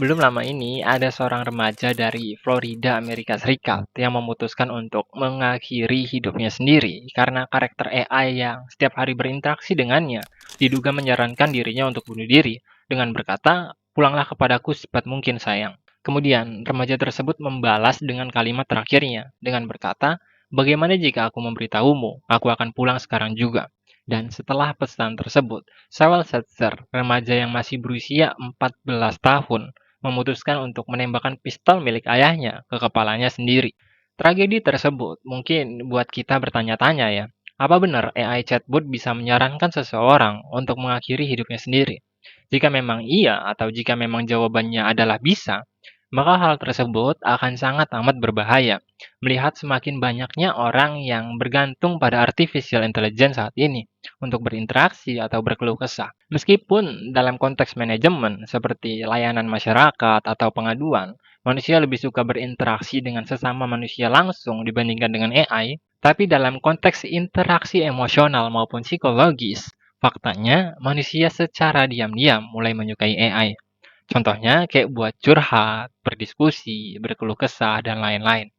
Belum lama ini, ada seorang remaja dari Florida, Amerika Serikat, yang memutuskan untuk mengakhiri hidupnya sendiri karena karakter AI yang setiap hari berinteraksi dengannya diduga menyarankan dirinya untuk bunuh diri dengan berkata, "Pulanglah kepadaku secepat mungkin, sayang." Kemudian, remaja tersebut membalas dengan kalimat terakhirnya dengan berkata, "Bagaimana jika aku memberitahumu? Aku akan pulang sekarang juga." Dan setelah pesan tersebut, Sewell Setzer, remaja yang masih berusia 14 tahun, memutuskan untuk menembakkan pistol milik ayahnya ke kepalanya sendiri. Tragedi tersebut mungkin buat kita bertanya-tanya ya, apa benar AI chatbot bisa menyarankan seseorang untuk mengakhiri hidupnya sendiri? Jika memang iya atau jika memang jawabannya adalah bisa, maka hal tersebut akan sangat amat berbahaya, melihat semakin banyaknya orang yang bergantung pada artificial intelligence saat ini untuk berinteraksi atau berkeluh kesah. Meskipun dalam konteks manajemen seperti layanan masyarakat atau pengaduan, manusia lebih suka berinteraksi dengan sesama manusia langsung dibandingkan dengan AI, tapi dalam konteks interaksi emosional maupun psikologis, faktanya manusia secara diam-diam mulai menyukai AI. Contohnya kayak buat curhat, berdiskusi, berkeluh kesah, dan lain-lain.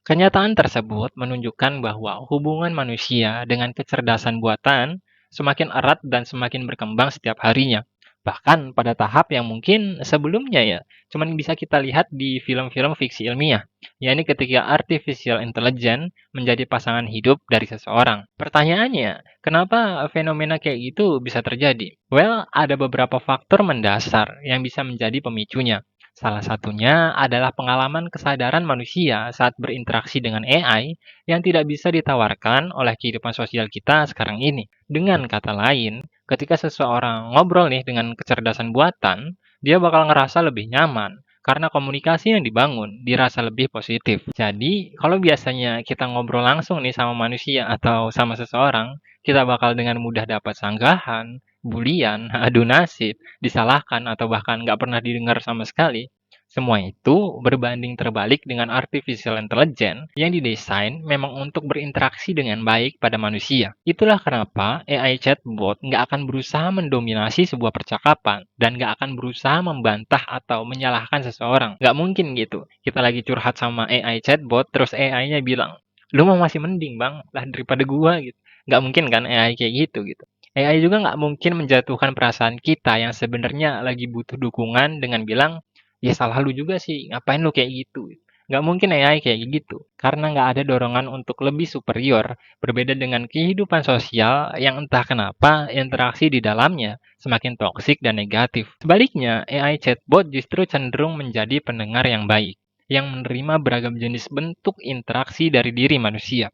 Kenyataan tersebut menunjukkan bahwa hubungan manusia dengan kecerdasan buatan semakin erat dan semakin berkembang setiap harinya. Bahkan pada tahap yang mungkin sebelumnya ya, cuman bisa kita lihat di film-film fiksi ilmiah, yakni ketika artificial intelligence menjadi pasangan hidup dari seseorang. Pertanyaannya, kenapa fenomena kayak gitu bisa terjadi? Well, ada beberapa faktor mendasar yang bisa menjadi pemicunya. Salah satunya adalah pengalaman kesadaran manusia saat berinteraksi dengan AI yang tidak bisa ditawarkan oleh kehidupan sosial kita sekarang ini. Dengan kata lain, ketika seseorang ngobrol nih dengan kecerdasan buatan, dia bakal ngerasa lebih nyaman karena komunikasi yang dibangun dirasa lebih positif. Jadi, kalau biasanya kita ngobrol langsung nih sama manusia atau sama seseorang, kita bakal dengan mudah dapat sanggahan, bulian, adu nasib, disalahkan, atau bahkan nggak pernah didengar sama sekali. Semua itu berbanding terbalik dengan artificial intelligence yang didesain memang untuk berinteraksi dengan baik pada manusia. Itulah kenapa AI chatbot nggak akan berusaha mendominasi sebuah percakapan dan nggak akan berusaha membantah atau menyalahkan seseorang. Nggak mungkin gitu. Kita lagi curhat sama AI chatbot, terus AI-nya bilang, "Lu mah masih mending bang, lah daripada gua," gitu. Nggak mungkin kan AI kayak gitu. AI juga nggak mungkin menjatuhkan perasaan kita yang sebenarnya lagi butuh dukungan dengan bilang, "Ya salah lu juga sih, ngapain lu kayak gitu?" Nggak mungkin AI kayak gitu, karena nggak ada dorongan untuk lebih superior, berbeda dengan kehidupan sosial yang entah kenapa interaksi di dalamnya semakin toksik dan negatif. Sebaliknya, AI chatbot justru cenderung menjadi pendengar yang baik, yang menerima beragam jenis bentuk interaksi dari diri manusia.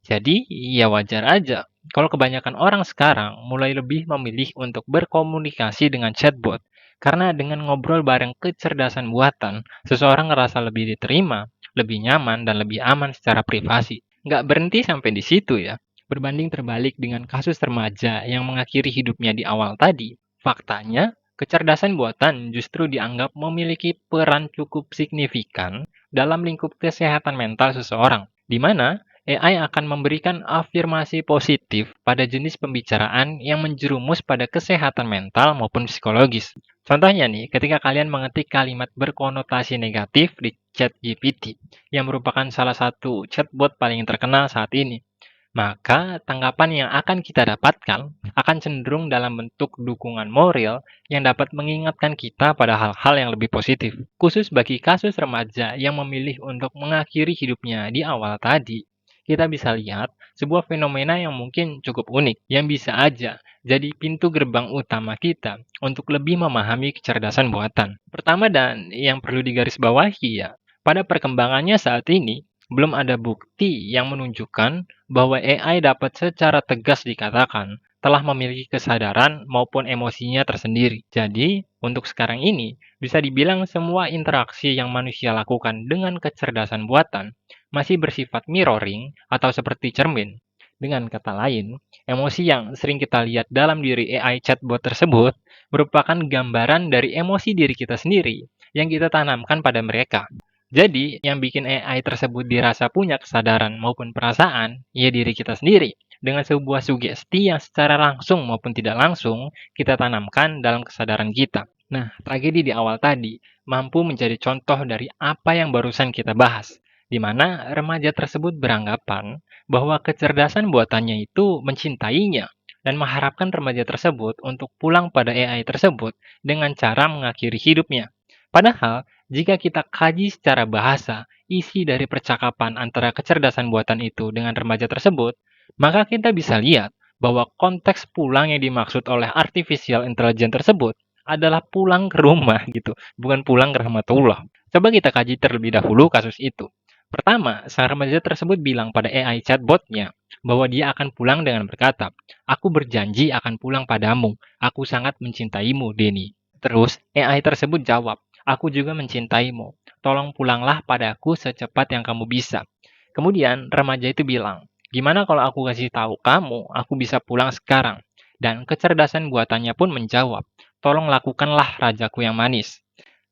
Jadi, ya wajar aja kalau kebanyakan orang sekarang mulai lebih memilih untuk berkomunikasi dengan chatbot. Karena dengan ngobrol bareng kecerdasan buatan, seseorang ngerasa lebih diterima, lebih nyaman, dan lebih aman secara privasi. Nggak berhenti sampai di situ ya. Berbanding terbalik dengan kasus remaja yang mengakhiri hidupnya di awal tadi, faktanya kecerdasan buatan justru dianggap memiliki peran cukup signifikan dalam lingkup kesehatan mental seseorang, di mana AI akan memberikan afirmasi positif pada jenis pembicaraan yang menjerumus pada kesehatan mental maupun psikologis. Contohnya nih, ketika kalian mengetik kalimat berkonotasi negatif di chat GPT, yang merupakan salah satu chatbot paling terkenal saat ini, maka tanggapan yang akan kita dapatkan akan cenderung dalam bentuk dukungan moral yang dapat mengingatkan kita pada hal-hal yang lebih positif. Khusus bagi kasus remaja yang memilih untuk mengakhiri hidupnya di awal tadi, kita bisa lihat sebuah fenomena yang mungkin cukup unik, yang bisa aja jadi pintu gerbang utama kita untuk lebih memahami kecerdasan buatan. Pertama dan yang perlu digarisbawahi ya, pada perkembangannya saat ini, belum ada bukti yang menunjukkan bahwa AI dapat secara tegas dikatakan telah memiliki kesadaran maupun emosinya tersendiri. Jadi, untuk sekarang ini, bisa dibilang semua interaksi yang manusia lakukan dengan kecerdasan buatan masih bersifat mirroring atau seperti cermin. Dengan kata lain, emosi yang sering kita lihat dalam diri AI chatbot tersebut merupakan gambaran dari emosi diri kita sendiri yang kita tanamkan pada mereka. Jadi, yang bikin AI tersebut dirasa punya kesadaran maupun perasaan, ya diri kita sendiri, dengan sebuah sugesti yang secara langsung maupun tidak langsung kita tanamkan dalam kesadaran kita. Nah, tragedi di awal tadi mampu menjadi contoh dari apa yang barusan kita bahas, di mana remaja tersebut beranggapan bahwa kecerdasan buatannya itu mencintainya dan mengharapkan remaja tersebut untuk pulang pada AI tersebut dengan cara mengakhiri hidupnya. Padahal, jika kita kaji secara bahasa, isi dari percakapan antara kecerdasan buatan itu dengan remaja tersebut, maka kita bisa lihat bahwa konteks pulang yang dimaksud oleh artificial intelligence tersebut adalah pulang ke rumah gitu, bukan pulang ke rahmatullah. Coba kita kaji terlebih dahulu kasus itu. Pertama, sang remaja tersebut bilang pada AI chatbotnya bahwa dia akan pulang dengan berkata, "Aku berjanji akan pulang padamu. Aku sangat mencintaimu, Denny." Terus, AI tersebut jawab, "Aku juga mencintaimu. Tolong pulanglah padaku secepat yang kamu bisa." Kemudian, remaja itu bilang, "Gimana kalau aku kasih tahu kamu, aku bisa pulang sekarang?" Dan kecerdasan buatannya pun menjawab, "Tolong lakukanlah rajaku yang manis."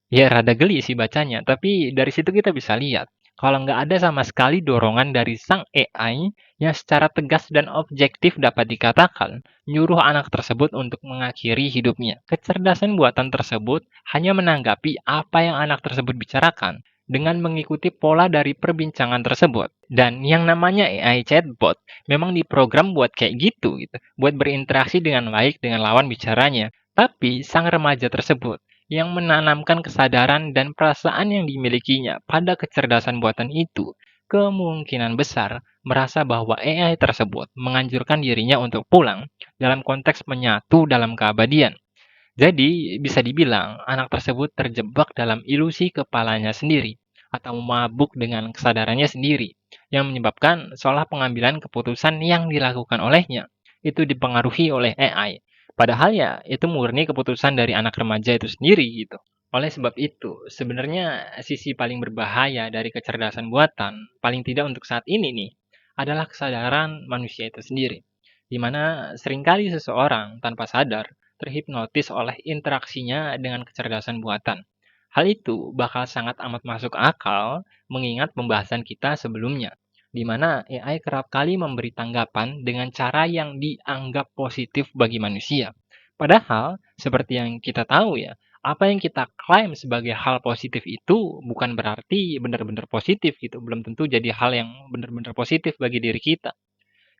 Ya rada geli sih bacanya, tapi dari situ kita bisa lihat kalau nggak ada sama sekali dorongan dari sang AI yang secara tegas dan objektif dapat dikatakan nyuruh anak tersebut untuk mengakhiri hidupnya. Kecerdasan buatan tersebut hanya menanggapi apa yang anak tersebut bicarakan dengan mengikuti pola dari perbincangan tersebut. Dan yang namanya AI chatbot memang diprogram buat kayak gitu, buat berinteraksi dengan baik dengan lawan bicaranya. Tapi sang remaja tersebut yang menanamkan kesadaran dan perasaan yang dimilikinya pada kecerdasan buatan itu, kemungkinan besar merasa bahwa AI tersebut menganjurkan dirinya untuk pulang dalam konteks menyatu dalam keabadian. Jadi, bisa dibilang anak tersebut terjebak dalam ilusi kepalanya sendiri atau mabuk dengan kesadarannya sendiri yang menyebabkan seolah pengambilan keputusan yang dilakukan olehnya itu dipengaruhi oleh AI. Padahal ya itu murni keputusan dari anak remaja itu sendiri gitu. Oleh sebab itu, sebenarnya sisi paling berbahaya dari kecerdasan buatan, paling tidak untuk saat ini nih, adalah kesadaran manusia itu sendiri. Di mana seringkali seseorang tanpa sadar terhipnotis oleh interaksinya dengan kecerdasan buatan. Hal itu bakal sangat amat masuk akal mengingat pembahasan kita sebelumnya, di mana AI kerap kali memberi tanggapan dengan cara yang dianggap positif bagi manusia. Padahal, seperti yang kita tahu ya, apa yang kita klaim sebagai hal positif itu bukan berarti benar-benar positif gitu, belum tentu jadi hal yang benar-benar positif bagi diri kita.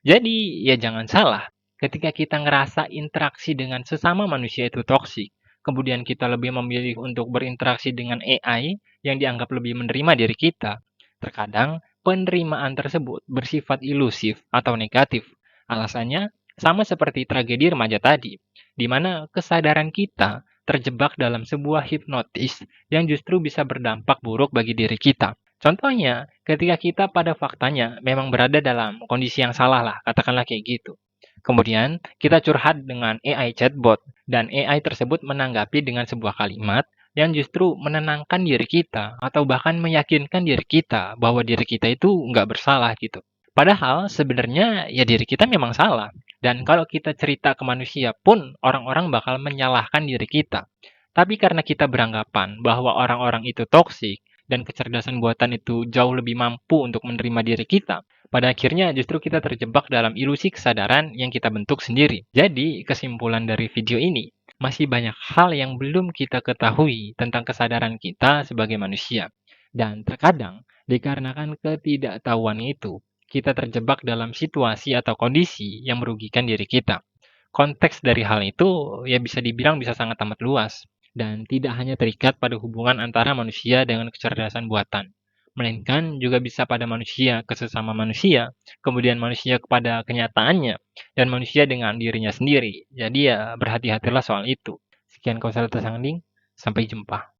Jadi, ya jangan salah, ketika kita ngerasa interaksi dengan sesama manusia itu toksik, kemudian kita lebih memilih untuk berinteraksi dengan AI yang dianggap lebih menerima diri kita, terkadang penerimaan tersebut bersifat ilusif atau negatif. Alasannya sama seperti tragedi remaja tadi, di mana kesadaran kita terjebak dalam sebuah hipnotis yang justru bisa berdampak buruk bagi diri kita. Contohnya, ketika kita pada faktanya memang berada dalam kondisi yang salah lah, katakanlah kayak gitu. Kemudian, kita curhat dengan AI chatbot, dan AI tersebut menanggapi dengan sebuah kalimat yang justru menenangkan diri kita, atau bahkan meyakinkan diri kita bahwa diri kita itu nggak bersalah gitu. Padahal sebenarnya ya diri kita memang salah. Dan kalau kita cerita ke manusia pun, orang-orang bakal menyalahkan diri kita. Tapi karena kita beranggapan bahwa orang-orang itu toksik, dan kecerdasan buatan itu jauh lebih mampu untuk menerima diri kita, pada akhirnya justru kita terjebak dalam ilusi kesadaran yang kita bentuk sendiri. Jadi, kesimpulan dari video ini, masih banyak hal yang belum kita ketahui tentang kesadaran kita sebagai manusia. Dan terkadang, dikarenakan ketidaktahuan itu, kita terjebak dalam situasi atau kondisi yang merugikan diri kita. Konteks dari hal itu ya bisa dibilang bisa sangat amat luas dan tidak hanya terikat pada hubungan antara manusia dengan kecerdasan buatan, melainkan juga bisa pada manusia ke sesama manusia, kemudian manusia kepada kenyataannya, dan manusia dengan dirinya sendiri. Jadi ya berhati-hatilah soal itu. Sekian konsultasi Sangding, sampai jumpa.